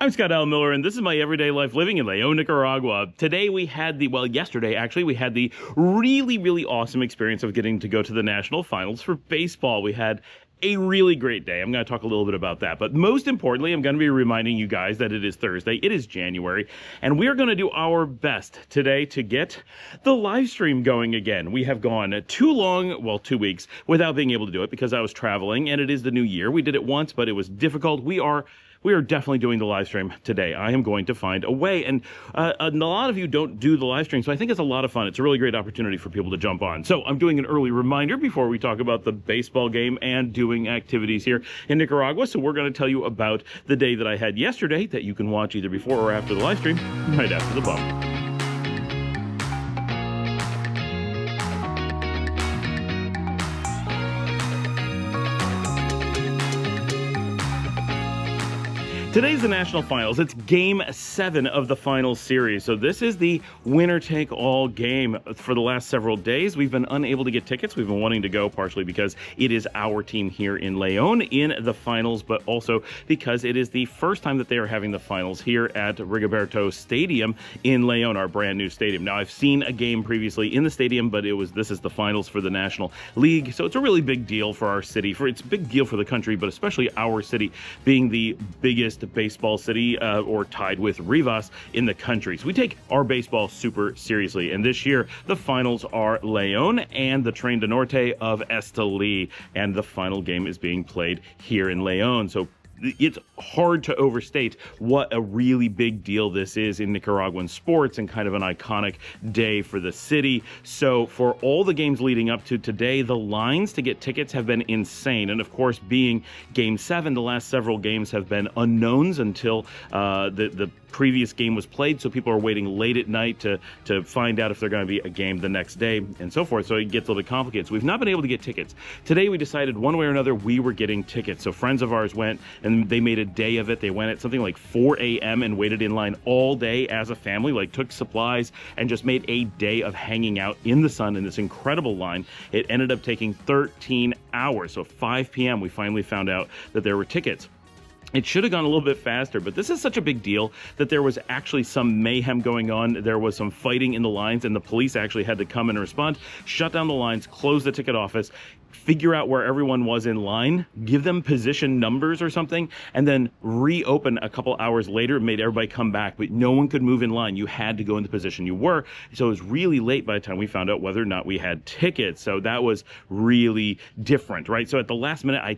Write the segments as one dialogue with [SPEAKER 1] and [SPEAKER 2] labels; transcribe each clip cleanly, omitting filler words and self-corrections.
[SPEAKER 1] I'm Scott Al Miller, and this is my everyday life living in León, Nicaragua. Today we had yesterday actually, we had the really awesome experience of getting to go to the national finals for baseball. We had a really great day. I'm going to talk a little bit about that. But most importantly, I'm going to be reminding you guys that it is Thursday. It is January, and we are going to do our best today to get the live stream going again. We have gone too long, well, 2 weeks, without being able to do it because I was traveling, and it is the new year. We did it once, but it was difficult. We are definitely doing the live stream today. I am going to find a way. And a lot of you don't do the live stream, so I think it's a lot of fun. It's a really great opportunity for people to jump on. So I'm doing an early reminder before we talk about the baseball game and doing activities here in Nicaragua. So we're going to tell you about the day that I had yesterday that you can watch either before or after the live stream, right after the bump. Today's the national finals. It's game 7 of the finals series. So this is the winner-take-all game. For the last several days, we've been unable to get tickets. We've been wanting to go partially because it is our team here in León in the finals, but also because it is the first time that they are having the finals here at Rigoberto Stadium in León, our brand new stadium. Now, I've seen a game previously in the stadium, but this is the finals for the National League. So it's a really big deal for our city. It's a big deal for the country, but especially our city being the biggest baseball city or tied with Rivas in the country. So we take our baseball super seriously. And this year, the finals are León and the Tren Norte of Esteli. And the final game is being played here in León. So it's hard to overstate what a really big deal this is in Nicaraguan sports and kind of an iconic day for the city. So for all the games leading up to today, the lines to get tickets have been insane. And of course, being game 7, the last several games have been unknowns until the previous game was played, so people are waiting late at night to find out if they're going to be a game the next day and so forth, so it gets a little bit complicated. So we've not been able to get tickets. Today we decided one way or another we were getting tickets. So friends of ours went and they made a day of it. They went at something like 4 a.m. and waited in line all day as a family, like took supplies and just made a day of hanging out in the sun in this incredible line. It ended up taking 13 hours. So 5 p.m. we finally found out that there were tickets. It should have gone a little bit faster, but this is such a big deal that there was actually some mayhem going on. There was some fighting in the lines, and the police actually had to come and respond, shut down the lines, close the ticket office, figure out where everyone was in line, give them position numbers or something, and then reopen a couple hours later, made everybody come back, but no one could move in line. You had to go in the position you were. So it was really late by the time we found out whether or not we had tickets. So that was really different, right? So at the last minute, I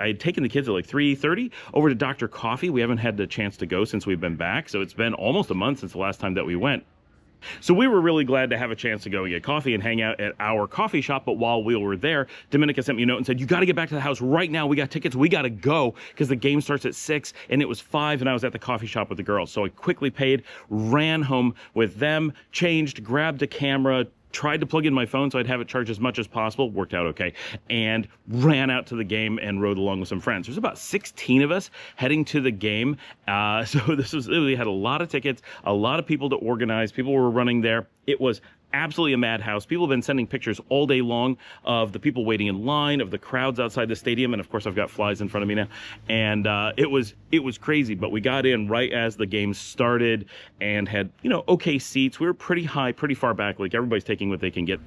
[SPEAKER 1] had taken the kids at like 3:30 over to Dr. Coffee. We haven't had the chance to go since we've been back. So it's been almost a month since the last time that we went. So we were really glad to have a chance to go and get coffee and hang out at our coffee shop. But while we were there, Dominica sent me a note and said, you got to get back to the house right now. We got tickets. We got to go because the game starts at 6 and it was 5 and I was at the coffee shop with the girls. So I quickly paid, ran home with them, changed, grabbed a camera, tried to plug in my phone so I'd have it charged as much as possible, worked out okay, and ran out to the game and rode along with some friends. There's about 16 of us heading to the game. So we had a lot of tickets, a lot of people to organize. People were running there. It was absolutely a madhouse. People have been sending pictures all day long of the people waiting in line, of the crowds outside the stadium, and of course I've got flies in front of me now. And it was crazy, but we got in right as the game started and had, okay seats. We were pretty high, pretty far back, like everybody's taking what they can get.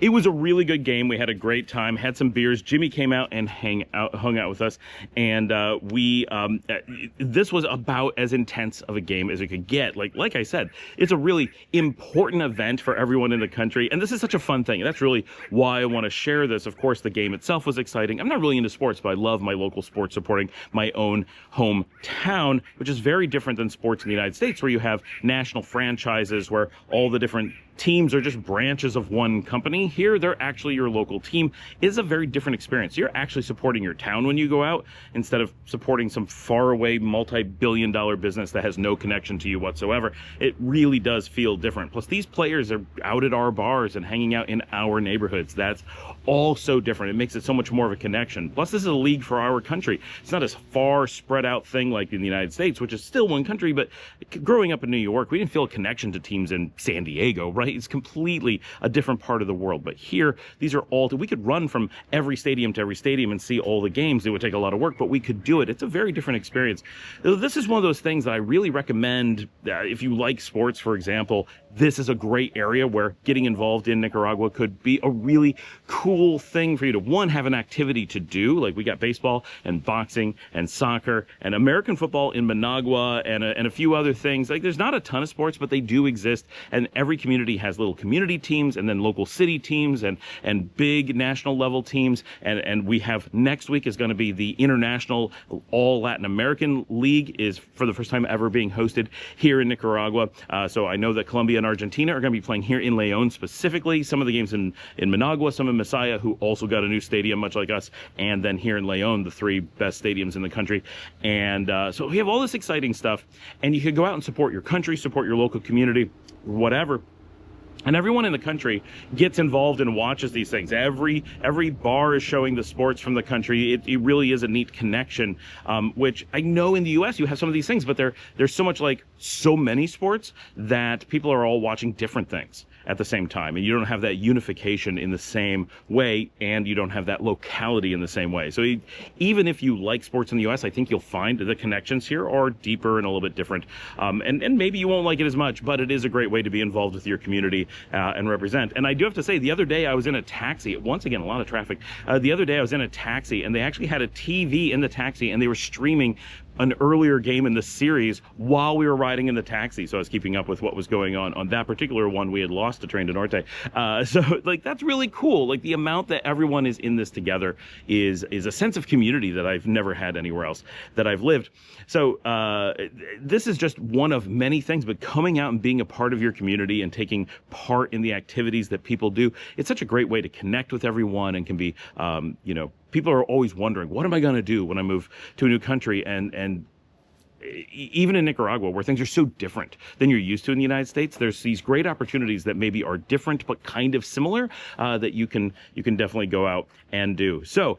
[SPEAKER 1] It was a really good game. We had a great time, had some beers. Jimmy came out and hung out with us, and this was about as intense of a game as it could get. Like I said, it's a really important event for everyone in the country, and this is such a fun thing. And that's really why I want to share this. Of course, the game itself was exciting. I'm not really into sports, but I love my local sports, supporting my own hometown, which is very different than sports in the United States, where you have national franchises where all the different teams are just branches of one company. Here, they're actually your local team. It is a very different experience. You're actually supporting your town when you go out instead of supporting some faraway multi-billion-dollar business that has no connection to you whatsoever. It really does feel different. Plus, these players are out at our bars and hanging out in our neighborhoods. That's all so different. It makes it so much more of a connection. Plus, this is a league for our country. It's not as far spread out thing like in the United States, which is still one country, but growing up in New York, we didn't feel a connection to teams in San Diego, right? right? It's completely a different part of the world. But here, these are all, we could run from every stadium to every stadium and see all the games. It would take a lot of work, but we could do it. It's a very different experience. This is one of those things that I really recommend if you like sports, for example. This is a great area where getting involved in Nicaragua could be a really cool thing for you to, one, have an activity to do. Like we got baseball and boxing and soccer and American football in Managua and a few other things. Like there's not a ton of sports, but they do exist. And every community has little community teams and then local city teams and big national level teams. And we have next week is going to be the International All Latin American League is for the first time ever being hosted here in Nicaragua. So I know that Colombia and Argentina are going to be playing here in León specifically. Some of the games in Managua, some in Masaya, who also got a new stadium, much like us, and then here in León, the three best stadiums in the country. And so we have all this exciting stuff, and you can go out and support your country, support your local community, whatever. And everyone in the country gets involved and watches these things. Every bar is showing the sports from the country. It really is a neat connection, which I know in the U.S. you have some of these things, but there's so much, like so many sports, that people are all watching different things at the same time. And you don't have that unification in the same way, and you don't have that locality in the same way. So even if you like sports in the U.S., I think you'll find the connections here are deeper and a little bit different. And maybe you won't like it as much, but it is a great way to be involved with your community and represent. And I do have to say, the other day I was in a taxi, once again, a lot of traffic. The other day I was in a taxi, and they actually had a TV in the taxi, and they were streaming an earlier game in the series while we were riding in the taxi. So I was keeping up with what was going on that particular one. We had lost to Tren to Norte. So like, that's really cool. Like the amount that everyone is in this together is a sense of community that I've never had anywhere else that I've lived. So this is just one of many things, but coming out and being a part of your community and taking part in the activities that people do, it's such a great way to connect with everyone and can be, people are always wondering, what am I going to do when I move to a new country? And even in Nicaragua, where things are so different than you're used to in the United States, there's these great opportunities that maybe are different but kind of similar that you can definitely go out and do. So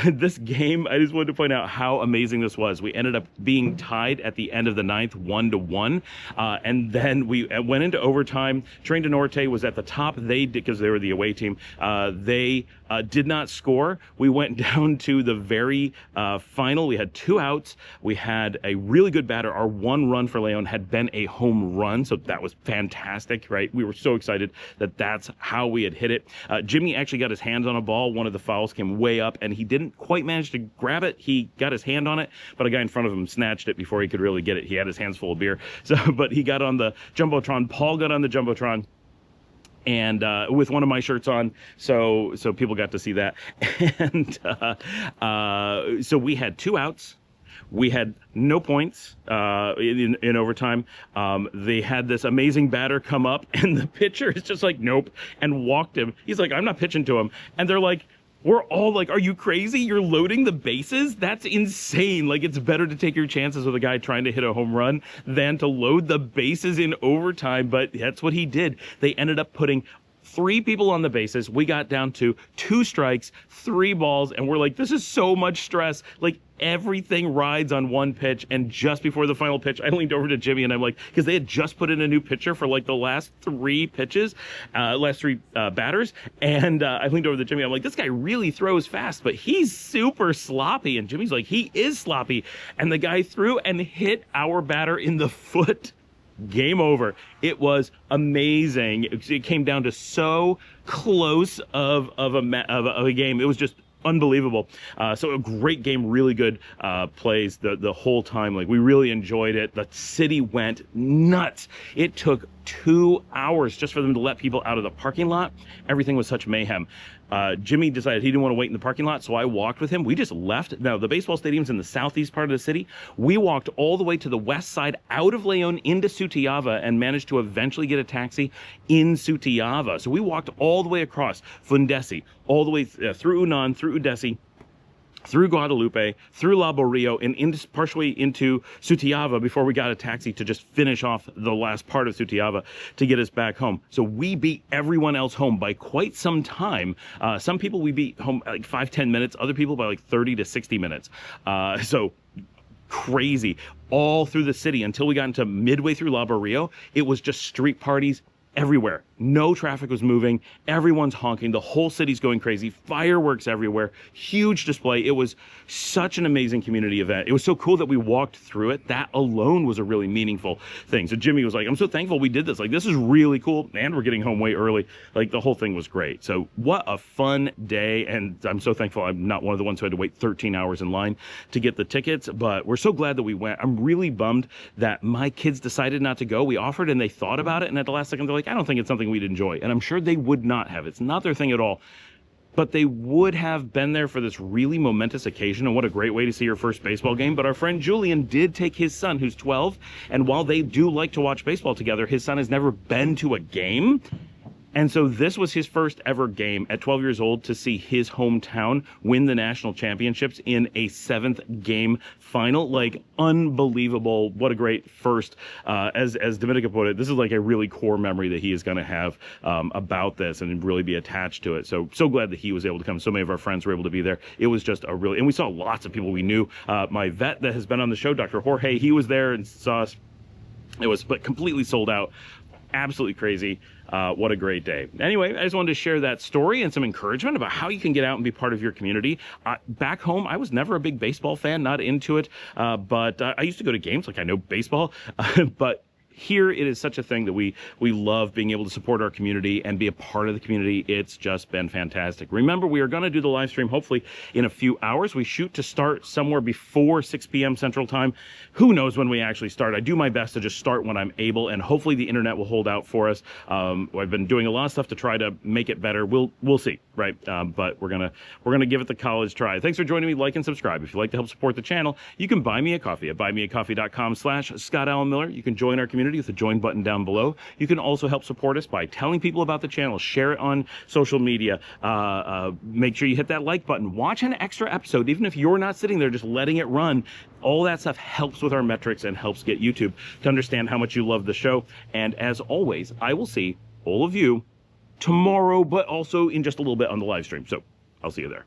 [SPEAKER 1] this game, I just wanted to point out how amazing this was. We ended up being tied at the end of the ninth, 1-1, and then we went into overtime. Tren to Norte was at the top. They did, because they were the away team. They did not score. We went down to the very final. We had 2 outs. We had a really good batter. Our one run for León had been a home run, so that was fantastic, right? We were so excited that that's how we had hit it. Jimmy actually got his hands on a ball. One of the fouls came way up, and he didn't quite manage to grab it. He got his hand on it, but a guy in front of him snatched it before he could really get it. He had his hands full of beer. So, but he got on the Jumbotron. Paul got on the Jumbotron, and with one of my shirts on, so people got to see that. And so we had 2 outs. We had no points in overtime. They had this amazing batter come up, and the pitcher is just like, nope, and walked him. He's like, I'm not pitching to him. And they're like, we're all like, are you crazy? You're loading the bases? That's insane. Like, it's better to take your chances with a guy trying to hit a home run than to load the bases in overtime. But that's what he did. They ended up putting 3 people on the bases. We got down to 2 strikes, 3 balls, and we're like, this is so much stress. Like, everything rides on one pitch. And just before the final pitch, I leaned over to Jimmy and I'm like, because they had just put in a new pitcher for like the last 3 pitches, last 3 batters. And I leaned over to Jimmy. I'm like, this guy really throws fast, but he's super sloppy. And Jimmy's like, he is sloppy. And the guy threw and hit our batter in the foot. Game over. It was amazing. It came down to so close of a game. It was just unbelievable. So a great game, really good plays the whole time. Like, we really enjoyed it. The city went nuts. It took 2 hours just for them to let people out of the parking lot. Everything was such mayhem. Jimmy decided he didn't want to wait in the parking lot, so I walked with him. We just left. Now, the baseball stadium's in the southeast part of the city. We walked all the way to the west side, out of León into Sutiava, and managed to eventually get a taxi in Sutiava. So we walked all the way across Fundesi, all the way through Unan, through Udesi, through Guadalupe, through La Borrillo, and partially into Sutiava before we got a taxi to just finish off the last part of Sutiava to get us back home. So we beat everyone else home by quite some time. Some people we beat home like 5-10 minutes, other people by like 30 to 60 minutes. So crazy all through the city until we got into midway through La Borrillo. It was just street parties everywhere. No traffic was moving. Everyone's honking. The whole city's going crazy. Fireworks everywhere. Huge display. It was such an amazing community event. It was so cool that we walked through it. That alone was a really meaningful thing. So Jimmy was like, I'm so thankful we did this. Like, this is really cool. And we're getting home way early. Like, the whole thing was great. So what a fun day. And I'm so thankful I'm not one of the ones who had to wait 13 hours in line to get the tickets. But we're so glad that we went. I'm really bummed that my kids decided not to go. We offered and they thought about it. And at the last second, they're like, I don't think it's something we'd enjoy. And I'm sure they would not have. It's not their thing at all. But they would have been there for this really momentous occasion, and what a great way to see your first baseball game. But our friend Julian did take his son, who's 12, and while they do like to watch baseball together, his son has never been to a game. And so this was his first ever game at 12 years old to see his hometown win the national championships in a 7th game final. Like, unbelievable. What a great first. As Dominica put it, this is like a really core memory that he is going to have about this and really be attached to it. So glad that he was able to come. So many of our friends were able to be there. It was just a really, and we saw lots of people we knew. My vet that has been on the show, Dr. Jorge, he was there and saw us. It was completely sold out. Absolutely crazy. What a great day. Anyway, I just wanted to share that story and some encouragement about how you can get out and be part of your community. Back home, I was never a big baseball fan, not into it, but I used to go to games, like I know baseball, but here it is such a thing that we love being able to support our community and be a part of the community. It's just been fantastic. Remember, we are going to do the live stream hopefully in a few hours. We shoot to start somewhere before 6 p.m. Central Time. Who knows when we actually start? I do my best to just start when I'm able, and hopefully the internet will hold out for us. I've been doing a lot of stuff to try to make it better. We'll see, right? But we're gonna give it the college try. Thanks for joining me. Like and subscribe. If you'd like to help support the channel, you can buy me a coffee at buymeacoffee.com/Scott Allen Miller. You can join our community with the join button down below. You can also help support us by telling people about the channel, share it on social media, make sure you hit that like button, watch an extra episode, even if you're not sitting there just letting it run. All that stuff helps with our metrics and helps get YouTube to understand how much you love the show. And as always, I will see all of you tomorrow, but also in just a little bit on the live stream. So I'll see you there.